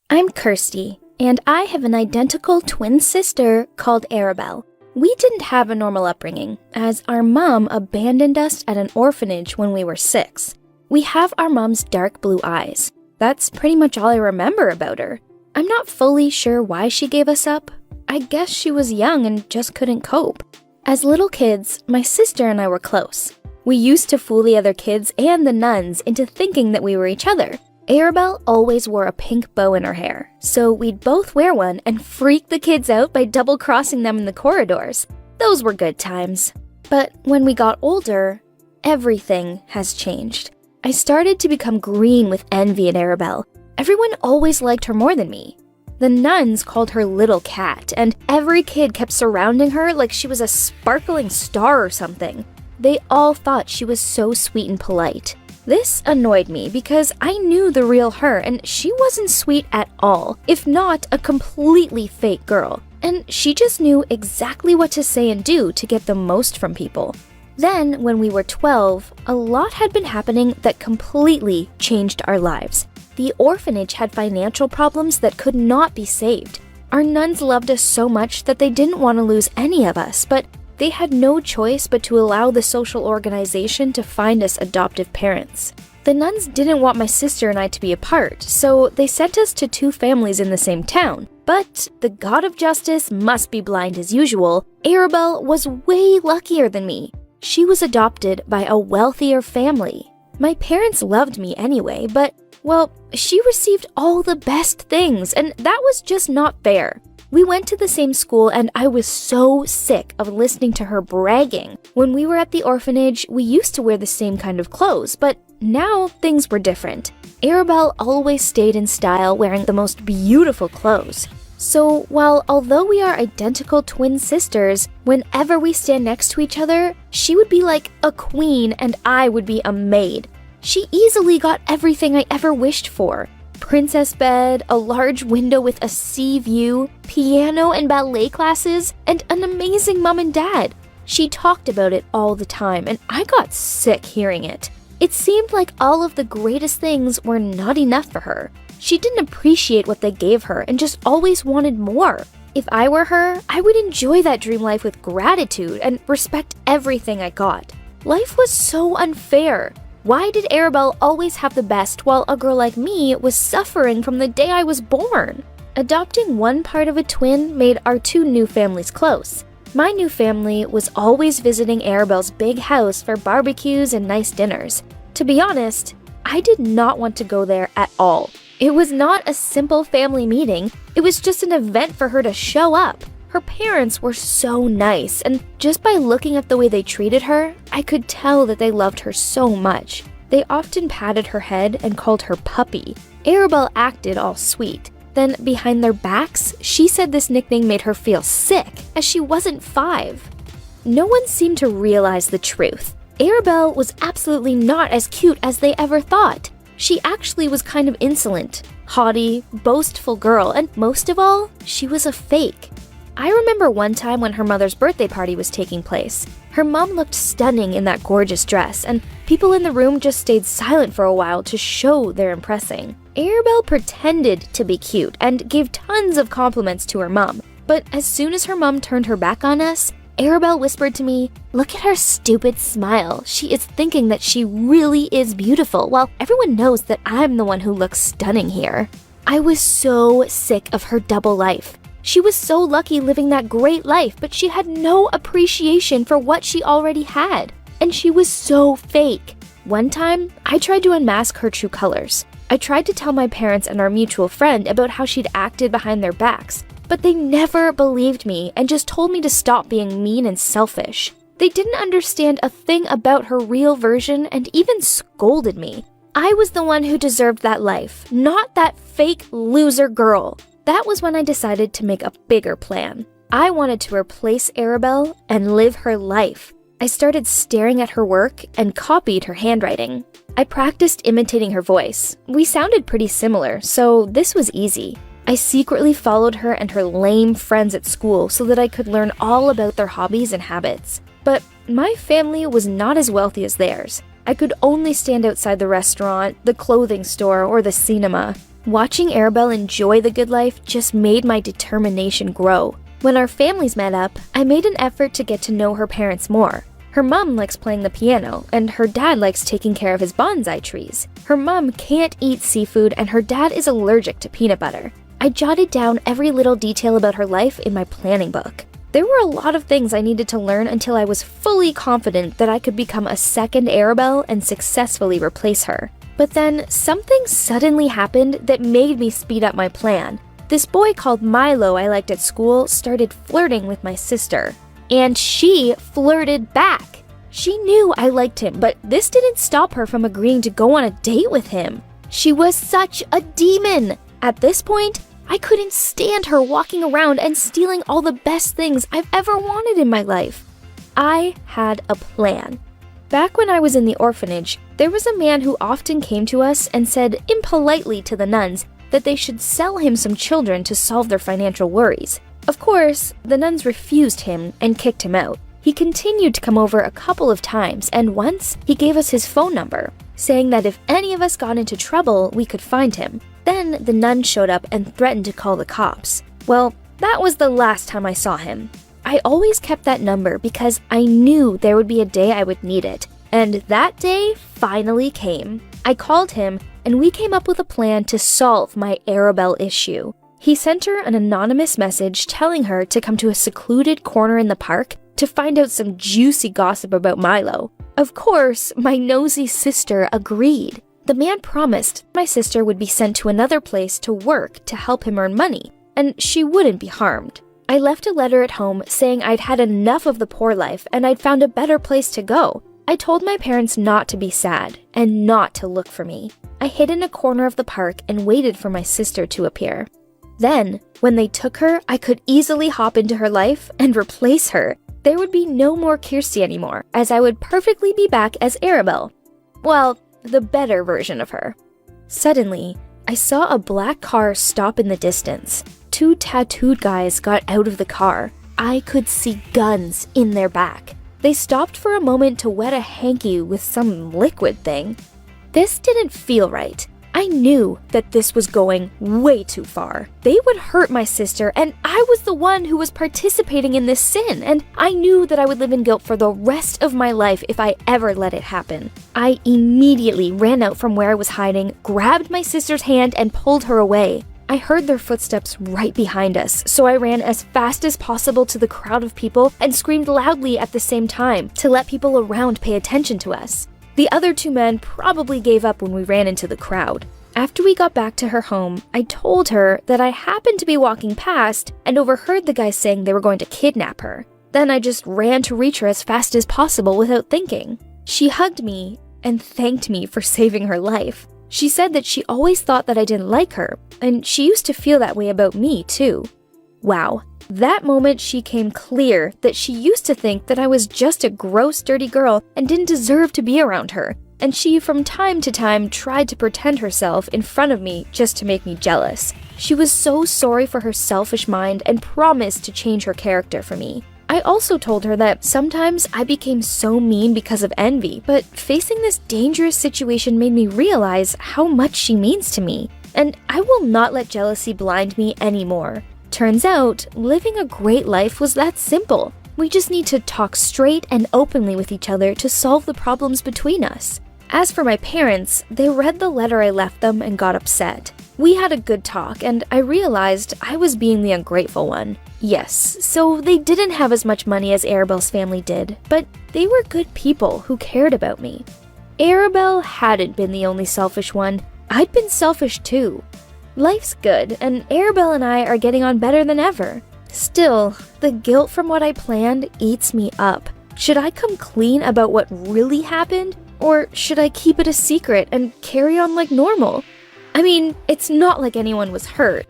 I'm Kirsty, and I have an identical twin sister called Arabelle. We didn't have a normal upbringing, as our mom abandoned us at an orphanage when we were 6. We have our mom's dark blue eyes. That's pretty much all I remember about her. I'm not fully sure why she gave us up. I guess she was young and just couldn't cope. As little kids, my sister and I were close. We used to fool the other kids and the nuns into thinking that we were each other. Arabelle always wore a pink bow in her hair, so we'd both wear one and freak the kids out by double-crossing them in the corridors. Those were good times. But when we got older, everything has changed. I started to become green with envy at Arabelle. Everyone always liked her more than me. The nuns called her Little Cat, and every kid kept surrounding her like she was a sparkling star or something. They all thought she was so sweet and polite. This annoyed me because I knew the real her, and she wasn't sweet at all, if not a completely fake girl. And she just knew exactly what to say and do to get the most from people. Then, when we were 12, a lot had been happening that completely changed our lives. The orphanage had financial problems that could not be saved. Our nuns loved us so much that they didn't want to lose any of us, but they had no choice but to allow the social organization to find us adoptive parents. The nuns didn't want my sister and I to be apart, so they sent us to 2 families in the same town. But the god of justice must be blind as usual. Arabelle was way luckier than me. She was adopted by a wealthier family. My parents loved me anyway, but, well, she received all the best things, and that was just not fair. We went to the same school, and I was so sick of listening to her bragging. When we were at the orphanage, we used to wear the same kind of clothes, but now things were different. Arabelle always stayed in style, wearing the most beautiful clothes. So, although we are identical twin sisters, whenever we stand next to each other, she would be like a queen and I would be a maid. She easily got everything I ever wished for. Princess bed, a large window with a sea view, piano and ballet classes, and an amazing mom and dad. She talked about it all the time, and I got sick hearing it. It seemed like all of the greatest things were not enough for her. She didn't appreciate what they gave her and just always wanted more. If I were her, I would enjoy that dream life with gratitude and respect everything I got. Life was so unfair. Why did Arabelle always have the best while a girl like me was suffering from the day I was born? Adopting one part of a twin made our 2 new families close. My new family was always visiting Arabelle's big house for barbecues and nice dinners. To be honest, I did not want to go there at all. It was not a simple family meeting, it was just an event for her to show up. Her parents were so nice, and just by looking at the way they treated her, I could tell that they loved her so much. They often patted her head and called her puppy. Arabelle acted all sweet. Then, behind their backs, she said this nickname made her feel sick, as she wasn't 5. No one seemed to realize the truth. Arabelle was absolutely not as cute as they ever thought. She actually was kind of insolent, haughty, boastful girl, and most of all, she was a fake. I remember one time when her mother's birthday party was taking place. Her mom looked stunning in that gorgeous dress, and people in the room just stayed silent for a while to show their impressing. Arabelle pretended to be cute and gave tons of compliments to her mom, but as soon as her mom turned her back on us, Arabelle whispered to me, "Look at her stupid smile. She is thinking that she really is beautiful, while everyone knows that I'm the one who looks stunning here." I was so sick of her double life. She was so lucky living that great life, but she had no appreciation for what she already had. And she was so fake. One time, I tried to unmask her true colors. I tried to tell my parents and our mutual friend about how she'd acted behind their backs, but they never believed me and just told me to stop being mean and selfish. They didn't understand a thing about her real version and even scolded me. I was the one who deserved that life, not that fake loser girl. That was when I decided to make a bigger plan. I wanted to replace Arabelle and live her life. I started staring at her work and copied her handwriting. I practiced imitating her voice. We sounded pretty similar, so this was easy. I secretly followed her and her lame friends at school so that I could learn all about their hobbies and habits. But my family was not as wealthy as theirs. I could only stand outside the restaurant, the clothing store, or the cinema. Watching Arabelle enjoy the good life just made my determination grow. When our families met up, I made an effort to get to know her parents more. Her mom likes playing the piano, and her dad likes taking care of his bonsai trees. Her mom can't eat seafood, and her dad is allergic to peanut butter. I jotted down every little detail about her life in my planning book. There were a lot of things I needed to learn until I was fully confident that I could become a second Arabelle and successfully replace her. But then, something suddenly happened that made me speed up my plan. This boy called Milo I liked at school started flirting with my sister. And she flirted back. She knew I liked him, but this didn't stop her from agreeing to go on a date with him. She was such a demon. At this point, I couldn't stand her walking around and stealing all the best things I've ever wanted in my life. I had a plan. Back when I was in the orphanage, there was a man who often came to us and said impolitely to the nuns that they should sell him some children to solve their financial worries. Of course, the nuns refused him and kicked him out. He continued to come over a couple of times, and once he gave us his phone number, saying that if any of us got into trouble, we could find him. Then the nun showed up and threatened to call the cops. Well, that was the last time I saw him. I always kept that number because I knew there would be a day I would need it. And that day finally came. I called him and we came up with a plan to solve my Arabelle issue. He sent her an anonymous message telling her to come to a secluded corner in the park to find out some juicy gossip about Milo. Of course, my nosy sister agreed. The man promised my sister would be sent to another place to work to help him earn money, and she wouldn't be harmed. I left a letter at home saying I'd had enough of the poor life and I'd found a better place to go. I told my parents not to be sad and not to look for me. I hid in a corner of the park and waited for my sister to appear. Then, when they took her, I could easily hop into her life and replace her. There would be no more Kirsty anymore, as I would perfectly be back as Arabelle. Well, the better version of her. Suddenly, I saw a black car stop in the distance. Two tattooed guys got out of the car. I could see guns in their back. They stopped for a moment to wet a hanky with some liquid thing. This didn't feel right. I knew that this was going way too far. They would hurt my sister, and I was the one who was participating in this sin, and I knew that I would live in guilt for the rest of my life if I ever let it happen. I immediately ran out from where I was hiding, grabbed my sister's hand, and pulled her away. I heard their footsteps right behind us, so I ran as fast as possible to the crowd of people and screamed loudly at the same time to let people around pay attention to us. The other two men probably gave up when we ran into the crowd. After we got back to her home, I told her that I happened to be walking past and overheard the guys saying they were going to kidnap her. Then I just ran to reach her as fast as possible without thinking. She hugged me and thanked me for saving her life. She said that she always thought that I didn't like her, and she used to feel that way about me too. Wow, that moment she came clear that she used to think that I was just a gross, dirty girl and didn't deserve to be around her, and she from time to time tried to pretend herself in front of me just to make me jealous. She was so sorry for her selfish mind and promised to change her character for me. I also told her that sometimes I became so mean because of envy, but facing this dangerous situation made me realize how much she means to me, and I will not let jealousy blind me anymore. Turns out, living a great life was that simple. We just need to talk straight and openly with each other to solve the problems between us. As for my parents, they read the letter I left them and got upset. We had a good talk, and I realized I was being the ungrateful one. Yes, so they didn't have as much money as Arabelle's family did, but they were good people who cared about me. Arabelle hadn't been the only selfish one. I'd been selfish too. Life's good, and Arabelle and I are getting on better than ever. Still, the guilt from what I planned eats me up. Should I come clean about what really happened? Or should I keep it a secret and carry on like normal? I mean, it's not like anyone was hurt.